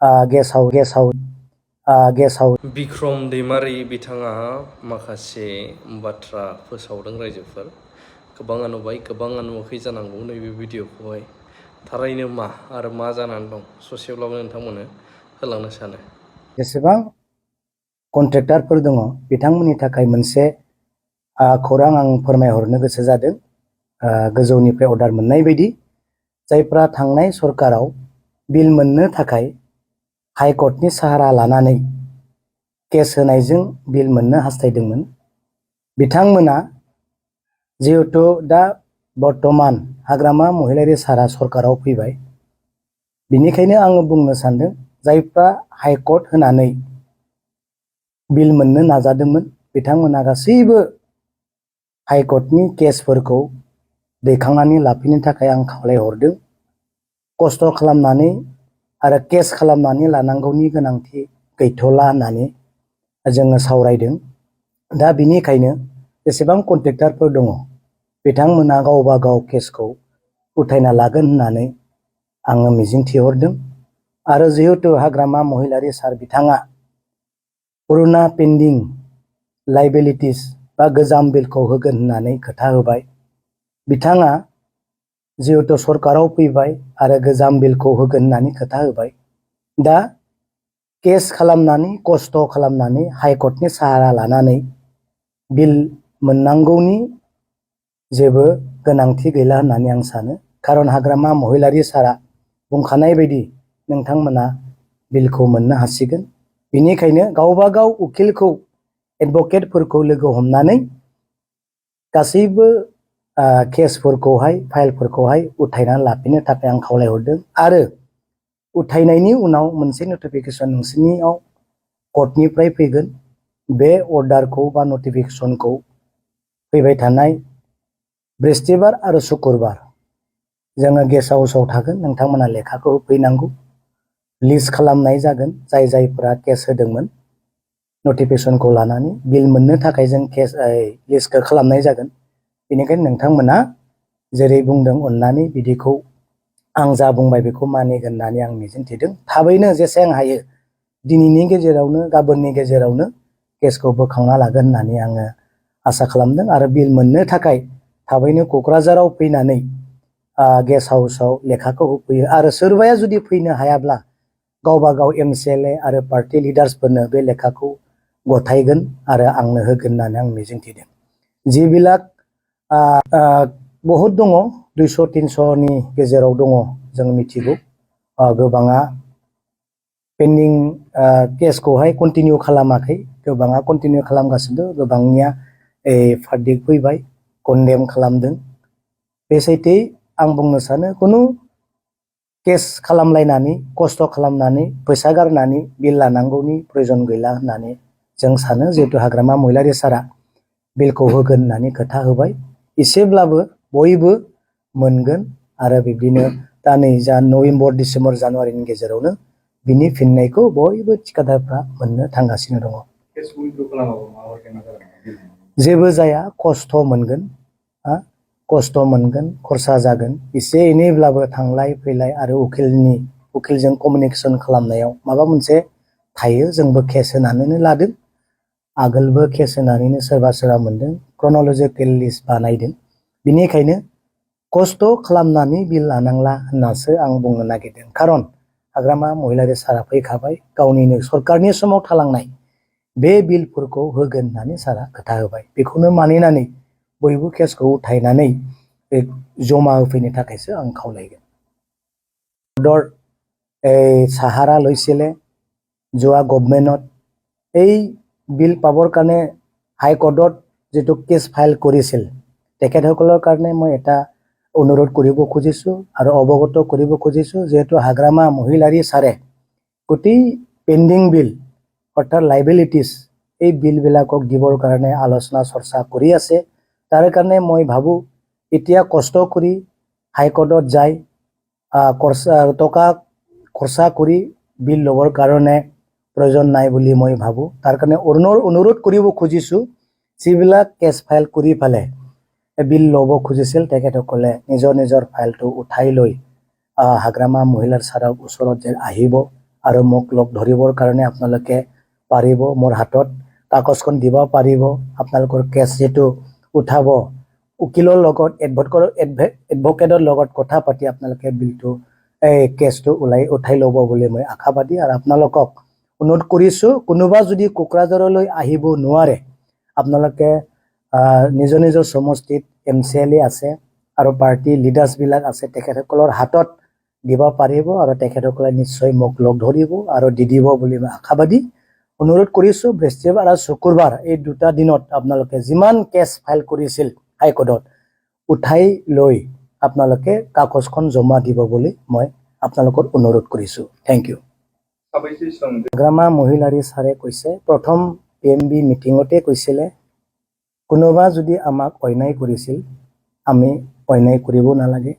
guest house Bikram दैमारि बिथाङा माखासे बाथ्रा फोसावदों रायजोफोर गोबाङा नुबाय गोबाङा नुवाखै जानांगौ नैबे भिडिअखौहाय थारैनो मा आरो मा जानानै दं ससेब्लाबो नोंथांमोननो होलांनो सानो जेसेबां कन्ट्रेक्टरफोर दङ बिथांमोननि थाखाय मोनसे खौरां आं फोरमायहरनो गोसो जादों गोजौनिफ्राय अर्डार मोननाय बायदि जायफ्रा थांनाय सरकाराव बिल मोननो थाखाय हाइकर्टनि साहारा लानानै केस होनायजों बिल मोननो हास्थायदोंमोन बिथांमोना जिहेतु दा बर्तमान हाग्रामा महिलारी सारा सरकाराव फैबाय बिनिखायनो आङो बुंनो सानदों जायफ्रा हाइकर्ट होनानै बिल मोननो नाजादोंमोन बिथांमोना गासैबो हाइकर्टनि केसफोरखौ दैखांनानै लाफिननो थाखाय आं खावलायहरदों खस्थ' खालामनानै आरो केस खालामनानै लानांगौनि गोनांथि गैथ'ला होननानै जोङो सावरायदों दा बिनिखायनो जेसेबां कन्ट्रेक्टरफोर दङ बिथांमोना गावबा गाव केसखौ उथायना लागोन होननानै आङो मिजिंथिहरदों आरो जिहेतु हाग्रामा महिलारी सार बिथाङा पुरुना पेन्डिं लाइबिलिटिस बा गोजाम बिलखौ होगोन होननानै खोथा होबाय बिथाङा जिहेतु सरकाराव फैबाय आरो गोजाम बिलखौ होगोन होननानै खोथा होबाय दा केस खालामनानै खस्थ' खालामनानै हाइकर्टनि साहारा लानानै बिल मोननांगौनि जेबो गोनांथि गैला होननानै आं सानो खारन हाग्रामा महिलारी सारा बुंखानाय बायदि नोंथांमोना बिलखौ मोननो हासिगोन बिनिखायनो गावबा गाव उकिलखौ एडभकेटफोरखौ लोगो हमनानै गासैबो केसफोरखौहाय फाइलफोरखौहाय उथायनानै लाफिननो थाखाय आं खावलायहरदों आरो उथायनायनि उनाव मोनसे नटिफिकेसन नोंसोरनियाव कर्टनिफ्राय फैगोन बे अर्डारखौ बा नटिफिकेसनखौ फैबाय थानाय बृहस्पतिबार आरो शुक्रबार जोङो गेस्ट हाउसाव थागोन नोंथांमोना लेखाखौ होफैनांगौ लिस्ट खालामनाय जागोन जायफोरा केस होदोंमोन नटिफिकेसनखौ लानानै बिल मोननो थाखाय जों केस लिस्टखौ खालामनाय जागोन बेनिखायनो नोंथांमोना जेरै बुंदों अननानै बिदिखौ आं जा बुंबाय बेखौ मानिगोन होननानै आं मिजिंथिदों थाबैनो जेसेबां हायो दिनैनि गेजेरावनो गाबोननि गेजेरावनो केसखौ बोखांना लागोन होननानै आङो आसा खालामदों आरो बिल मोननो थाखाय थाबैनो क'क्राझाराव फैनानै गेस्ट हाउसाव लेखाखौ होफैयो आरो सोरबाया जुदि फैनो हायाब्ला गावबा गाव MCLA आरो पार्टी लिडार्सफोरनो बे लेखाखौ गथायगोन आरो आंनो होगोन होननानै आं मिजिंथिदों जिबिलाक बहुत दङ 200-300नि गेजेराव दङ जों मिथिगौ गोबाङा पेन्डिं केसखौहाय कन्टिनिउ खालामाखै गोबाङा कन्टिनिउ खालामगासिनो गोबांनिया भार्डिक्ट फैबाय कन्डेम खालामदों बे सैथो आं बुंनो सानो खुनु केस खालामलायनानै खस्थ' खालामनानै फैसा गारनानै बिल लानांगौनि प्रयोजन गैला होननानै जों सानो जिहेतु हाग्रामा महिलारी सारा बिलखौ होगोन होननानै खोथा होबाय एसेब्लाबो बयबो मोनगोन आरो बिब्दिनो दा नै जा नभेम्बर डिसेम्बर जानुवारिनि गेजेरावनो बिनि फिननायखौ बयबो थिखादारफ्रा मोननो थांगासिनो दङ जेबो जाया खस्थ' मोनगोन खरसा जागोन एसे एनैब्लाबो थांलाय फैलाय आरो उकिलजों कमिउनिकेसन खालामनायाव माबा मोनसे थायो जोंबो केस होनानैनो लादों आगोलबो केस होनानैनो सोरबा मोनदों क्रन'लजिकेल लिस्ट बानायदों बिनिखायनो खस्थ' खालामनानै बिल लानांला होननासो आं बुंनो नागिरदों खारन हाग्रामा महिलारी सारा फैखाबाय गावनिनो सरकारनि समाव थालांनाय बे बिलफोरखौ होगोन होननानै सारा खोथा होबाय बेखौनो मानिनानै बयबो केसखौ उथायनानै जमा होफैनो थाखायसो आं खावलायगोन সাহাৰা লৈছিলে যোৱা গভৰ্ণমেণ্টত এই বিল পাবৰ কাৰণে হাইকোৰ্টত যেটো কেছ ফাইল কৰিছিল তেখেতসকলৰ কাৰণে মই এটা অনুৰোধ কৰিব খুজিছো আৰু অৱগত কৰিব খুজিছো যেহেতু হাগ্ৰামা মহিলাৰী সাৰে গোটেই পেন্ডিং বিল অৰ্থাৎ লাইবিলিটিজ এই বিলবিলাকক দিবৰ কাৰণে আলোচনা চৰ্চা কৰি আছে তাৰ কাৰণে মই ভাবো এতিয়া কষ্ট কৰি হাইকোৰ্টত যায় টকা খৰচা কৰি বিল ল'বৰ কাৰণে প্ৰয়োজন নাই বুলি মই ভাবো তাৰ কাৰণে অনুৰোধ কৰিব খুজিছো যিবিলাক কেছ ফাইল কৰি পালে বিল ল'ব খুজিছিল তেখেতসকলে নিজৰ ফাইলটো উঠাই লৈ হাগ্ৰামা মহিলাৰ সাৰৰ ওচৰত আহিব আৰু মোক লগ ধৰিবৰ কাৰণে আপোনালোকে পাৰিব মোৰ হাতত কাগজখন দিব পাৰিব আপোনালোকৰ কেছ যেটো উঠাব উকিলৰ লগত এডভোকেটৰ লগত কথা পাতি আপোনালোকে বিলটো এই কেছটো উঠাই ল'ব বুলি মই আশাবাদী আৰু আপোনালোকক অনুৰোধ কৰিছো কোনোবা যদি কোকৰাঝাৰলৈ আহিব নোৱাৰে আপোনালোকে নিজৰ নিজৰ সমষ্টিত এমচিএলএ আছে আৰু পাৰ্টি লিডাৰ্ছ বিলাক আছে তেখেতসকলৰ হাতত দিব পাৰিব আৰু তেখেতসকলে নিশ্চয় মোক লগ ধৰিব আৰু দি দিব বুলি মই আশাবাদী অনুৰোধ কৰিছো বৃহস্পতিবাৰ আৰু শুকুৰবাৰ এই দুটা দিনত আপোনালোকে যিমান কেছ ফাইল কৰিছিল হাইকোৰ্টত উঠাই লৈ আপোনালোকে কাগজখন জমা দিব বুলি মই আপোনালোকৰ অনুৰোধ কৰিছো থ্যাংক ইউ হাগ্ৰামা মহিলাৰী ছাৰে কৈছে প্ৰথম পিএমবি মিটিঙতে কৈছিলে কোনোবা যদি আমাক অন্যায় কৰিছিল আমি অন্যায় কৰিব নালাগে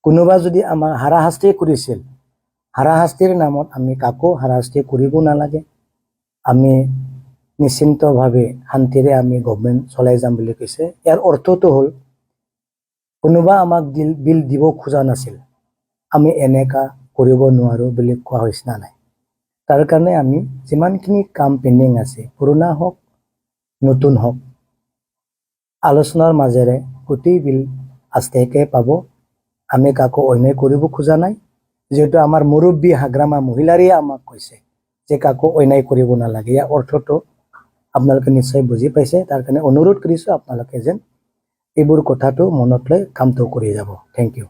কোনোবা যদি আমাক হাৰাশাস্তি কৰিছিল হাৰাশাস্তিৰ নামত আমি কাকো হাৰাশাস্তি কৰিব নালাগে আমি নিশ্চিন্তভাৱে শান্তিৰে আমি গভৰ্ণমেণ্ট চলাই যাম বুলি কৈছে ইয়াৰ অৰ্থটো হ'ল কোনোবা আমাক বিল দিব খোজা নাছিল আমি এনেকা কৰিব নোৱাৰো বুলি কোৱা হৈছে না নাই তাৰ কাৰণে আমি যিমানখিনি কাম পেণ্ডিং আছে পুৰণা হওক নতুন হওক আলোচনাৰ মাজেৰে গোটেই বিল আস্তেকে পাব আমি কাকো অন্যায় কৰিব খোজা নাই যেহেতু আমাৰ মুৰব্বী হাগ্ৰামা মহিলাৰীয়ে আমাক কৈছে যে কাকো অন্যায় কৰিব নালাগে ইয়াৰ অৰ্থটো আপোনালোকে নিশ্চয় বুজি পাইছে তাৰ কাৰণে অনুৰোধ কৰিছো আপোনালোকে যেন এইবোৰ কথাটো মনত লৈ কামটো কৰি যাব থ্যাংক ইউ